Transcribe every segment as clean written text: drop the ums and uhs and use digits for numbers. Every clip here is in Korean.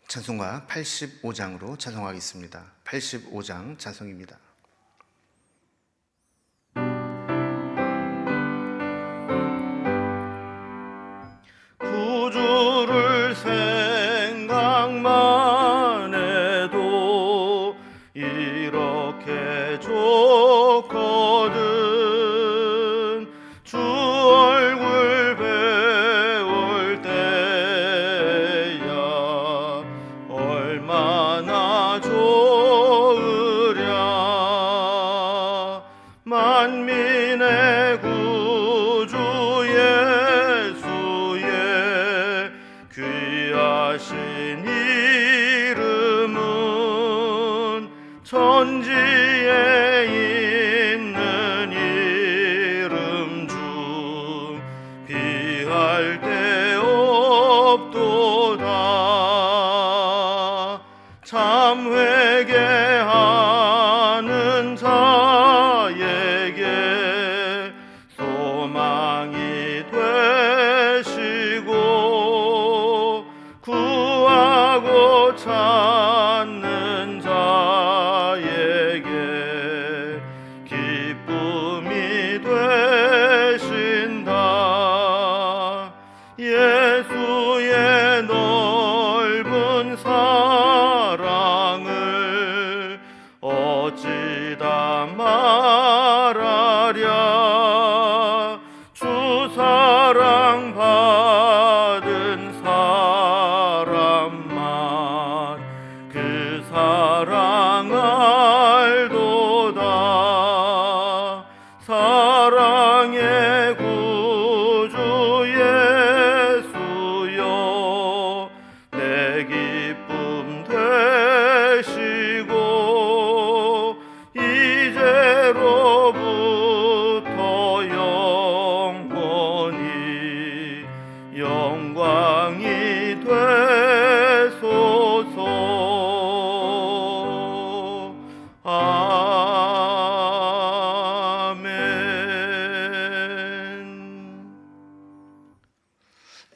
찬송가 85장으로 찬송하겠습니다. 85장 찬송입니다. 구주를 생각만 해도 이렇게 좋거든. 주 얼굴 배울 때야 얼마나 좋으랴. 만민의 구주 예수의 귀하신 이름은 천지에 있는 이름 중 비할 데 없도다. 참 회개하는 자에게 소망이 되시고 구하고 찾는 자에게 기쁨이 되신다. 예수의 넓은 사랑을 어찌다 말하랴. 주 사랑 받은 사람만 그 사랑 알도다. 사랑의 구주 예수여 내 기쁨 되시고 이제로부터 영원히 영광이 되소서. 아멘.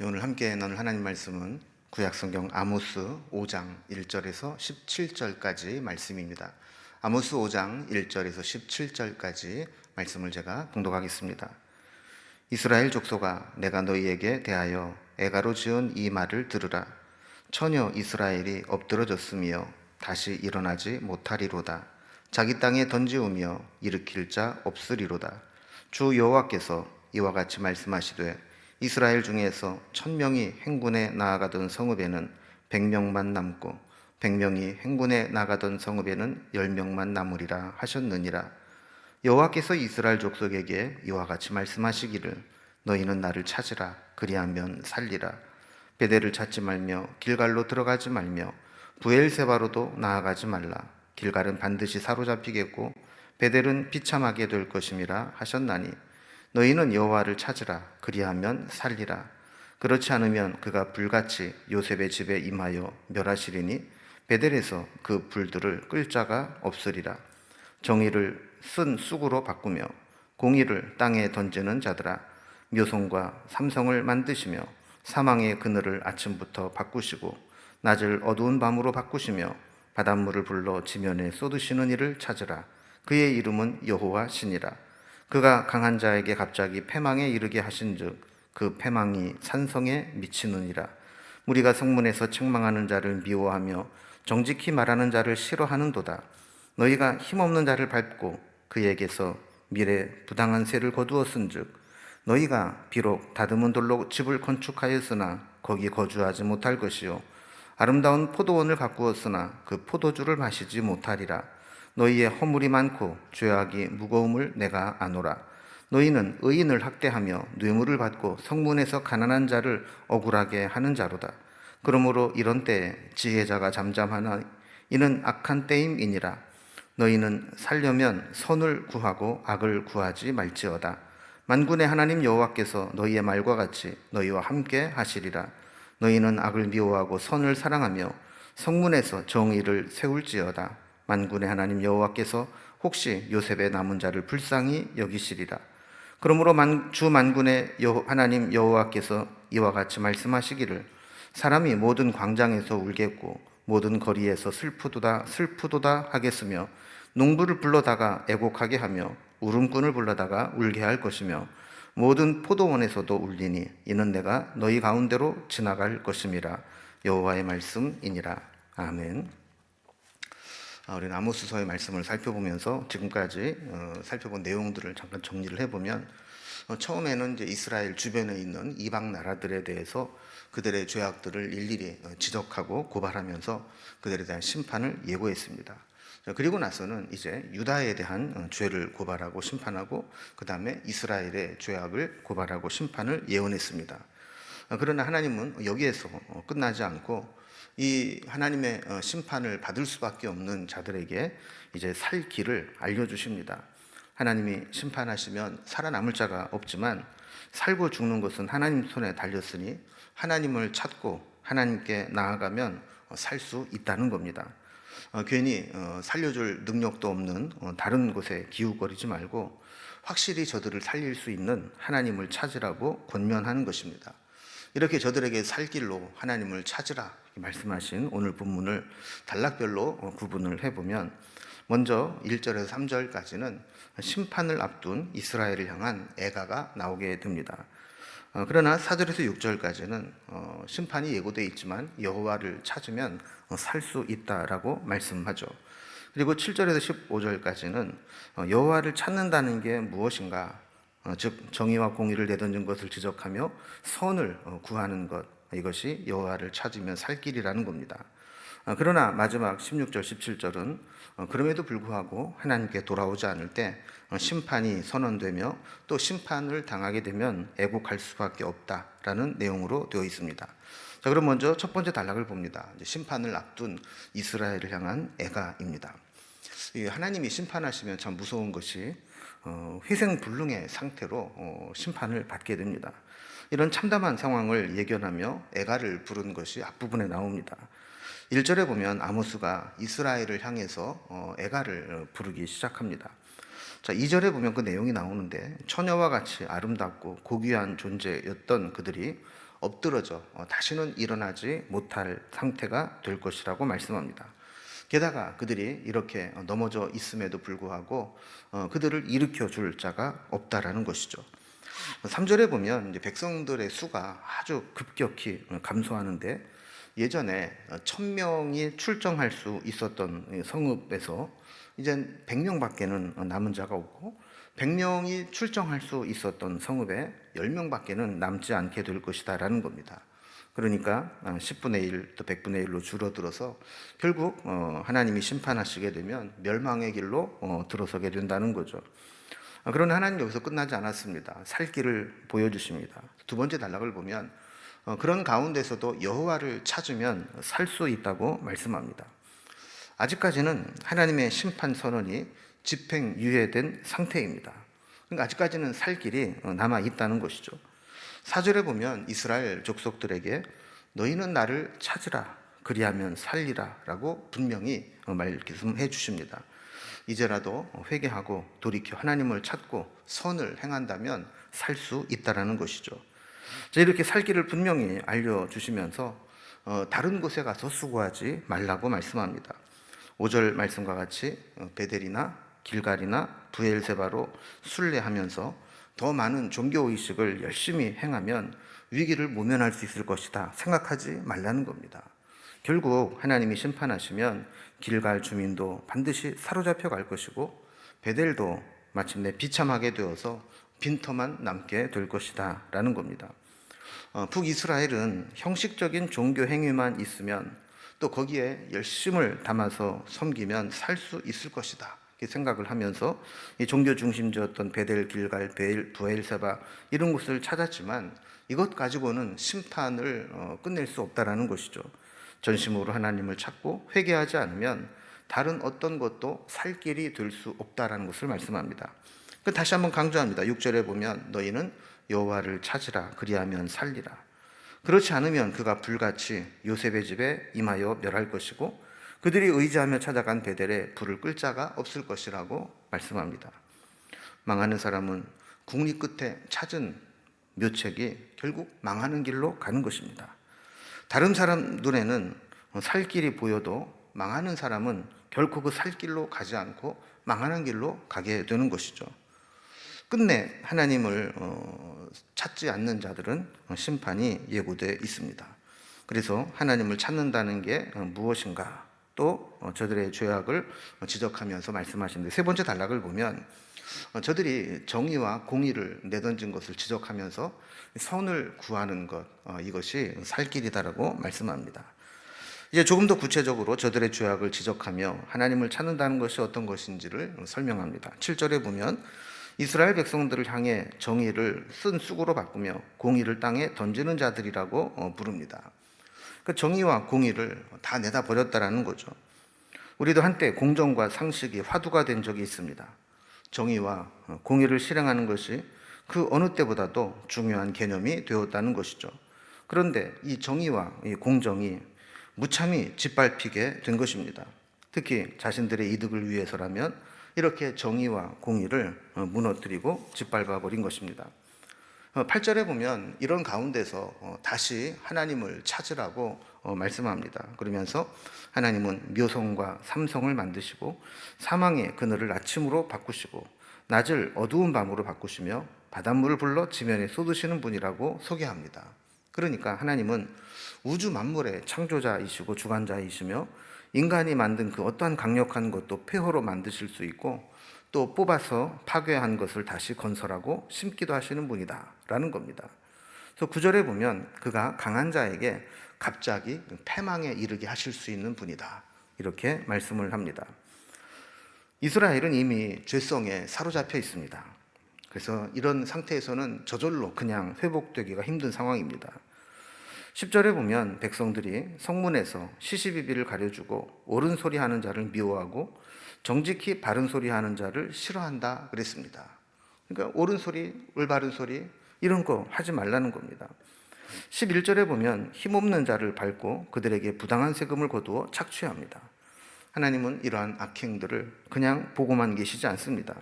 오늘 함께 나눌 하나님 말씀은 구약성경 아모스 5장 1절에서 17절까지 말씀입니다. 아모스 5장 1절에서 17절까지 말씀을 제가 봉독하겠습니다. 이스라엘 족속아, 내가 너희에게 대하여 애가로 지은 이 말을 들으라. 처녀 이스라엘이 엎드러졌으며 다시 일어나지 못하리로다. 자기 땅에 던지우며 일으킬 자 없으리로다. 주 여호와께서 이와 같이 말씀하시되 이스라엘 중에서 1000명이 행군에 나아가던 성읍에는 100명만 남고 100명이 행군에 나가던 성읍에는 10명만 남으리라 하셨느니라. 여호와께서 이스라엘 족속에게 이와 같이 말씀하시기를 너희는 나를 찾으라. 그리하면 살리라. 베델을 찾지 말며 길갈로 들어가지 말며 부엘세바로도 나아가지 말라. 길갈은 반드시 사로잡히겠고 베델은 비참하게 될 것임이라 하셨나니 너희는 여호와를 찾으라. 그리하면 살리라. 그렇지 않으면 그가 불같이 요셉의 집에 임하여 멸하시리니 베델에서 그 불들을 끌 자가 없으리라. 정의를 쓴 쑥으로 바꾸며 공의를 땅에 던지는 자들아, 묘송과 삼성을 만드시며 사망의 그늘을 아침부터 바꾸시고 낮을 어두운 밤으로 바꾸시며 바닷물을 불러 지면에 쏟으시는 이를 찾으라. 그의 이름은 여호와 신이라. 그가 강한 자에게 갑자기 패망에 이르게 하신즉 그 패망이 산성에 미치느니라. 무리가 성문에서 책망하는 자를 미워하며 정직히 말하는 자를 싫어하는도다. 너희가 힘없는 자를 밟고 그에게서 미래 부당한 세를 거두었은즉 너희가 비록 다듬은 돌로 집을 건축하였으나 거기 거주하지 못할 것이요 아름다운 포도원을 가꾸었으나 그 포도주를 마시지 못하리라. 너희의 허물이 많고 죄악이 무거움을 내가 아노라. 너희는 의인을 학대하며 뇌물을 받고 성문에서 가난한 자를 억울하게 하는 자로다. 그러므로 이런 때에 지혜자가 잠잠하나 이는 악한 때임이니라. 너희는 살려면 선을 구하고 악을 구하지 말지어다. 만군의 하나님 여호와께서 너희의 말과 같이 너희와 함께 하시리라. 너희는 악을 미워하고 선을 사랑하며 성문에서 정의를 세울지어다. 만군의 하나님 여호와께서 혹시 요셉의 남은 자를 불쌍히 여기시리라. 그러므로 주 만군의 하나님 여호와께서 이와 같이 말씀하시기를 사람이 모든 광장에서 울겠고 모든 거리에서 슬프도다 하겠으며 농부를 불러다가 애곡하게 하며 울음꾼을 불러다가 울게 할 것이며 모든 포도원에서도 울리니 이는 내가 너희 가운데로 지나갈 것임이라. 여호와의 말씀이니라. 아멘. 우리는 아모스서의 말씀을 살펴보면서 지금까지 살펴본 내용들을 잠깐 정리를 해보면, 처음에는 이제 이스라엘 주변에 있는 이방 나라들에 대해서 그들의 죄악들을 일일이 지적하고 고발하면서 그들에 대한 심판을 예고했습니다. 그리고 나서는 이제 유다에 대한 죄를 고발하고 심판하고, 그 다음에 이스라엘의 죄악을 고발하고 심판을 예언했습니다. 그러나 하나님은 여기에서 끝나지 않고 이 하나님의 심판을 받을 수밖에 없는 자들에게 이제 살 길을 알려주십니다. 하나님이 심판하시면 살아남을 자가 없지만 살고 죽는 것은 하나님 손에 달렸으니 하나님을 찾고 하나님께 나아가면 살 수 있다는 겁니다. 괜히 살려줄 능력도 없는 다른 곳에 기웃거리지 말고 확실히 저들을 살릴 수 있는 하나님을 찾으라고 권면하는 것입니다. 이렇게 저들에게 살 길로 하나님을 찾으라 말씀하신 오늘 본문을 단락별로 구분을 해보면, 먼저 1절에서 3절까지는 심판을 앞둔 이스라엘을 향한 애가가 나오게 됩니다. 그러나 4절에서 6절까지는 심판이 예고되어 있지만 여호와를 찾으면 살 수 있다라고 말씀하죠. 그리고 7절에서 15절까지는 여호와를 찾는다는 게 무엇인가, 즉 정의와 공의를 내던진 것을 지적하며 선을 구하는 것, 이것이 여호와를 찾으면 살 길이라는 겁니다. 그러나 마지막 16절, 17절은 그럼에도 불구하고 하나님께 돌아오지 않을 때 심판이 선언되며 또 심판을 당하게 되면 애곡할 수밖에 없다라는 내용으로 되어 있습니다. 자, 그럼 먼저 첫 번째 단락을 봅니다. 심판을 앞둔 이스라엘을 향한 애가입니다. 하나님이 심판하시면 참 무서운 것이 회생불능의 상태로 심판을 받게 됩니다. 이런 참담한 상황을 예견하며 애가를 부른 것이 앞부분에 나옵니다. 1절에 보면 아모스가 이스라엘을 향해서 애가를 부르기 시작합니다. 자, 2절에 보면 그 내용이 나오는데, 처녀와 같이 아름답고 고귀한 존재였던 그들이 엎드러져 다시는 일어나지 못할 상태가 될 것이라고 말씀합니다. 게다가 그들이 이렇게 넘어져 있음에도 불구하고 그들을 일으켜 줄 자가 없다라는 것이죠. 3절에 보면 이제 백성들의 수가 아주 급격히 감소하는데, 예전에 1000명이 출정할 수 있었던 성읍에서 이제 100명밖에는 남은 자가 없고, 100명이 출정할 수 있었던 성읍에 10명밖에는 남지 않게 될 것이다 라는 겁니다. 그러니까 10분의 1, 또 100분의 1로 줄어들어서 결국 하나님이 심판하시게 되면 멸망의 길로 들어서게 된다는 거죠. 그러나 하나님 여기서 끝나지 않았습니다. 살 길을 보여주십니다. 두 번째 단락을 보면 그런 가운데서도 여호와를 찾으면 살 수 있다고 말씀합니다. 아직까지는 하나님의 심판 선언이 집행 유예된 상태입니다. 그러니까 아직까지는 살 길이 남아 있다는 것이죠. 4절에 보면 이스라엘 족속들에게 너희는 나를 찾으라 그리하면 살리라 라고 분명히 말씀해 주십니다. 이제라도 회개하고 돌이켜 하나님을 찾고 선을 행한다면 살 수 있다라는 것이죠. 이렇게 살 길을 분명히 알려주시면서 다른 곳에 가서 수고하지 말라고 말씀합니다. 5절 말씀과 같이 베델이나 길갈이나 브엘세바로 순례하면서 더 많은 종교의식을 열심히 행하면 위기를 모면할 수 있을 것이다 생각하지 말라는 겁니다. 결국 하나님이 심판하시면 길갈 주민도 반드시 사로잡혀 갈 것이고 베델도 마침내 비참하게 되어서 빈터만 남게 될 것이다 라는 겁니다. 북이스라엘은 형식적인 종교 행위만 있으면 또 거기에 열심을 담아서 섬기면 살 수 있을 것이다 이렇게 생각을 하면서 이 종교 중심지였던 베델, 길갈, 브엘세바 이런 곳을 찾았지만 이것 가지고는 심판을 끝낼 수 없다라는 것이죠. 전심으로 하나님을 찾고 회개하지 않으면 다른 어떤 것도 살 길이 될 수 없다라는 것을 말씀합니다. 다시 한번 강조합니다. 6절에 보면 너희는 여호와를 찾으라 그리하면 살리라. 그렇지 않으면 그가 불같이 요셉의 집에 임하여 멸할 것이고 그들이 의지하며 찾아간 베델에 불을 끌 자가 없을 것이라고 말씀합니다. 망하는 사람은 국리 끝에 찾은 묘책이 결국 망하는 길로 가는 것입니다. 다른 사람 눈에는 살 길이 보여도 망하는 사람은 결코 그 살 길로 가지 않고 망하는 길로 가게 되는 것이죠. 끝내 하나님을 찾지 않는 자들은 심판이 예고되어 있습니다. 그래서 하나님을 찾는다는 게 무엇인가, 또 저들의 죄악을 지적하면서 말씀하시는데, 세 번째 단락을 보면 저들이 정의와 공의를 내던진 것을 지적하면서 선을 구하는 것, 이것이 살 길이다라고 말씀합니다. 이제 조금 더 구체적으로 저들의 죄악을 지적하며 하나님을 찾는다는 것이 어떤 것인지를 설명합니다. 7절에 보면 이스라엘 백성들을 향해 정의를 쓴 쑥으로 바꾸며 공의를 땅에 던지는 자들이라고 부릅니다. 그 정의와 공의를 다 내다 버렸다라는 거죠. 우리도 한때 공정과 상식이 화두가 된 적이 있습니다. 정의와 공의를 실행하는 것이 그 어느 때보다도 중요한 개념이 되었다는 것이죠. 그런데 이 정의와 이 공정이 무참히 짓밟히게 된 것입니다. 특히 자신들의 이득을 위해서라면 이렇게 정의와 공의를 무너뜨리고 짓밟아 버린 것입니다. 8절에 보면 이런 가운데서 다시 하나님을 찾으라고 말씀합니다. 그러면서 하나님은 묘성과 삼성을 만드시고 사망의 그늘을 아침으로 바꾸시고 낮을 어두운 밤으로 바꾸시며 바닷물을 불러 지면에 쏟으시는 분이라고 소개합니다. 그러니까 하나님은 우주 만물의 창조자이시고 주관자이시며 인간이 만든 그 어떠한 강력한 것도 폐허로 만드실 수 있고 또 뽑아서 파괴한 것을 다시 건설하고 심기도 하시는 분이다 라는 겁니다. 그래서 9절에 보면 그가 강한 자에게 갑자기 패망에 이르게 하실 수 있는 분이다, 이렇게 말씀을 합니다. 이스라엘은 이미 죄성에 사로잡혀 있습니다. 그래서 이런 상태에서는 저절로 그냥 회복되기가 힘든 상황입니다. 10절에 보면 백성들이 성문에서 시시비비를 가려주고 옳은 소리 하는 자를 미워하고 정직히 바른 소리 하는 자를 싫어한다 그랬습니다. 그러니까 옳은 소리, 올바른 소리 이런 거 하지 말라는 겁니다. 11절에 보면 힘없는 자를 밟고 그들에게 부당한 세금을 거두어 착취합니다. 하나님은 이러한 악행들을 그냥 보고만 계시지 않습니다.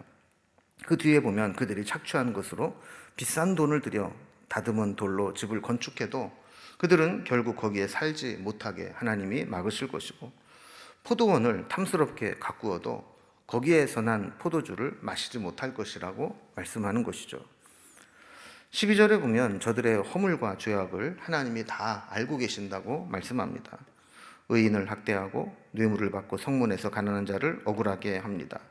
그 뒤에 보면 그들이 착취한 것으로 비싼 돈을 들여 다듬은 돌로 집을 건축해도 그들은 결국 거기에 살지 못하게 하나님이 막으실 것이고, 포도원을 탐스럽게 가꾸어도 거기에서 난 포도주를 마시지 못할 것이라고 말씀하는 것이죠. 12절에 보면 저들의 허물과 죄악을 하나님이 다 알고 계신다고 말씀합니다. 의인을 학대하고 뇌물을 받고 성문에서 가난한 자를 억울하게 합니다.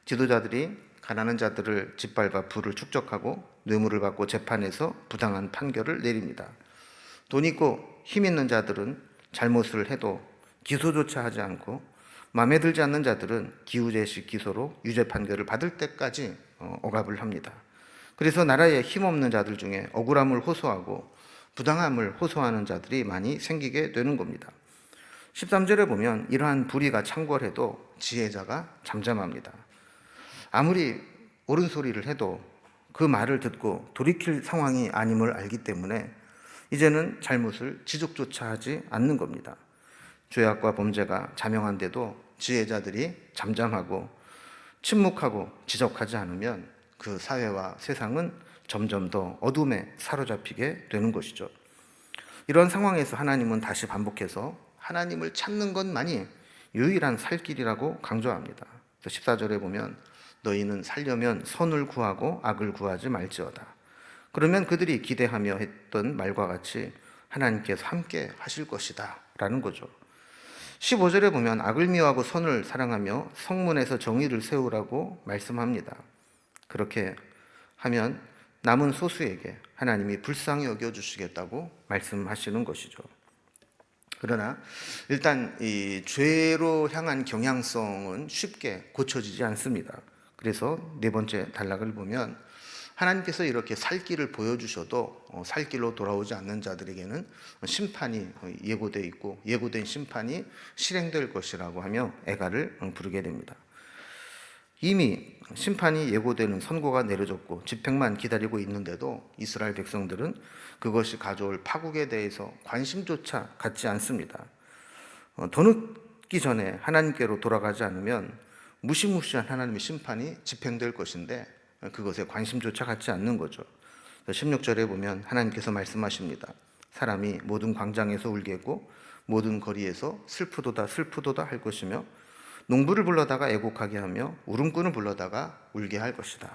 지도자들이 가난한 자들을 짓밟아 부를 축적하고 뇌물을 받고 재판에서 부당한 판결을 내립니다. 돈 있고 힘 있는 자들은 잘못을 해도 기소조차 하지 않고 마음에 들지 않는 자들은 기우제식 기소로 유죄 판결을 받을 때까지 억압을 합니다. 그래서 나라에 힘없는 자들 중에 억울함을 호소하고 부당함을 호소하는 자들이 많이 생기게 되는 겁니다. 13절에 보면 이러한 불의가 창궐해도 지혜자가 잠잠합니다. 아무리 옳은 소리를 해도 그 말을 듣고 돌이킬 상황이 아님을 알기 때문에 이제는 잘못을 지적조차 하지 않는 겁니다. 죄악과 범죄가 자명한데도 지혜자들이 잠잠하고 침묵하고 지적하지 않으면 그 사회와 세상은 점점 더 어둠에 사로잡히게 되는 것이죠. 이런 상황에서 하나님은 다시 반복해서 하나님을 찾는 것만이 유일한 살 길이라고 강조합니다. 14절에 보면 너희는 살려면 선을 구하고 악을 구하지 말지어다. 그러면 그들이 기대하며 했던 말과 같이 하나님께서 함께 하실 것이다 라는 거죠. 15절에 보면 악을 미워하고 선을 사랑하며 성문에서 정의를 세우라고 말씀합니다. 그렇게 하면 남은 소수에게 하나님이 불쌍히 여겨주시겠다고 말씀하시는 것이죠. 그러나 일단 이 죄로 향한 경향성은 쉽게 고쳐지지 않습니다. 그래서 네 번째 단락을 보면 하나님께서 이렇게 살 길을 보여주셔도 살 길로 돌아오지 않는 자들에게는 심판이 예고되어 있고 예고된 심판이 실행될 것이라고 하며 애가를 부르게 됩니다. 이미 심판이 예고되는 선고가 내려졌고 집행만 기다리고 있는데도 이스라엘 백성들은 그것이 가져올 파국에 대해서 관심조차 갖지 않습니다. 더 늦기 전에 하나님께로 돌아가지 않으면 무시무시한 하나님의 심판이 집행될 것인데 그것에 관심조차 갖지 않는 거죠. 16절에 보면 하나님께서 말씀하십니다. 사람이 모든 광장에서 울겠고 모든 거리에서 슬프도다 슬프도다 할 것이며 농부를 불러다가 애곡하게 하며 울음꾼을 불러다가 울게 할 것이다.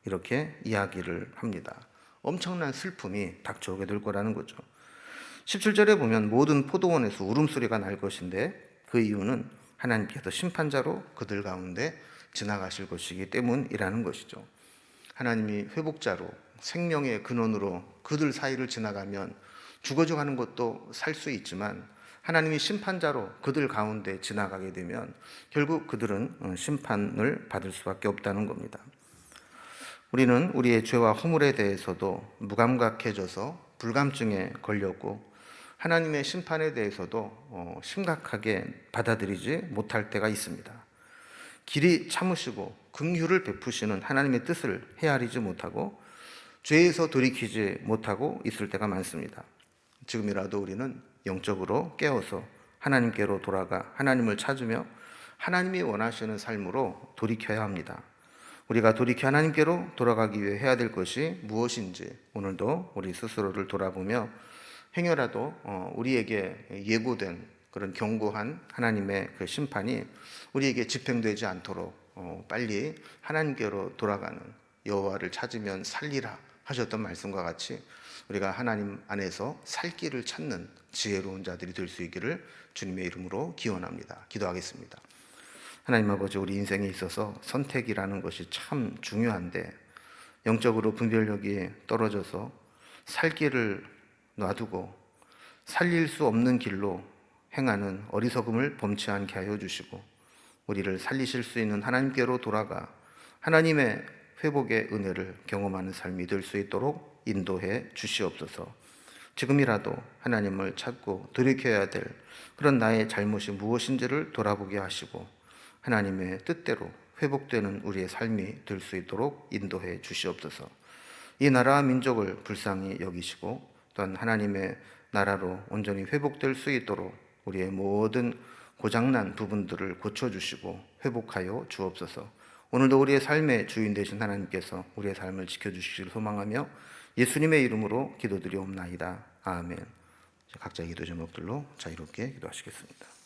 이렇게 이야기를 합니다. 엄청난 슬픔이 닥쳐오게 될 거라는 거죠. 17절에 보면 모든 포도원에서 울음소리가 날 것인데 그 이유는 하나님께서 심판자로 그들 가운데 지나가실 것이기 때문이라는 것이죠. 하나님이 회복자로 생명의 근원으로 그들 사이를 지나가면 죽어져가는 것도 살 수 있지만 하나님이 심판자로 그들 가운데 지나가게 되면 결국 그들은 심판을 받을 수밖에 없다는 겁니다. 우리는 우리의 죄와 허물에 대해서도 무감각해져서 불감증에 걸렸고 하나님의 심판에 대해서도 심각하게 받아들이지 못할 때가 있습니다. 길이 참으시고 긍휼을 베푸시는 하나님의 뜻을 헤아리지 못하고 죄에서 돌이키지 못하고 있을 때가 많습니다. 지금이라도 우리는 영적으로 깨어서 하나님께로 돌아가 하나님을 찾으며 하나님이 원하시는 삶으로 돌이켜야 합니다. 우리가 돌이켜 하나님께로 돌아가기 위해 해야 될 것이 무엇인지 오늘도 우리 스스로를 돌아보며 행여라도 우리에게 예고된 그런 경고한 하나님의 그 심판이 우리에게 집행되지 않도록 빨리 하나님께로 돌아가는 여호와를 찾으면 살리라 하셨던 말씀과 같이 우리가 하나님 안에서 살 길을 찾는 지혜로운 자들이 될 수 있기를 주님의 이름으로 기원합니다. 기도하겠습니다. 하나님 아버지, 우리 인생에 있어서 선택이라는 것이 참 중요한데 영적으로 분별력이 떨어져서 살 길을 놔두고 살릴 수 없는 길로 행하는 어리석음을 범치 않게 하여 주시고 우리를 살리실 수 있는 하나님께로 돌아가 하나님의 회복의 은혜를 경험하는 삶이 될 수 있도록 인도해 주시옵소서. 지금이라도 하나님을 찾고 돌이켜야 될 그런 나의 잘못이 무엇인지를 돌아보게 하시고 하나님의 뜻대로 회복되는 우리의 삶이 될 수 있도록 인도해 주시옵소서. 이 나라와 민족을 불쌍히 여기시고 또한 하나님의 나라로 온전히 회복될 수 있도록 우리의 모든 고장난 부분들을 고쳐주시고 회복하여 주옵소서. 오늘도 우리의 삶의 주인 되신 하나님께서 우리의 삶을 지켜주시기를 소망하며 예수님의 이름으로 기도드리옵나이다. 아멘. 각자 기도 제목들로 자유롭게 기도하시겠습니다.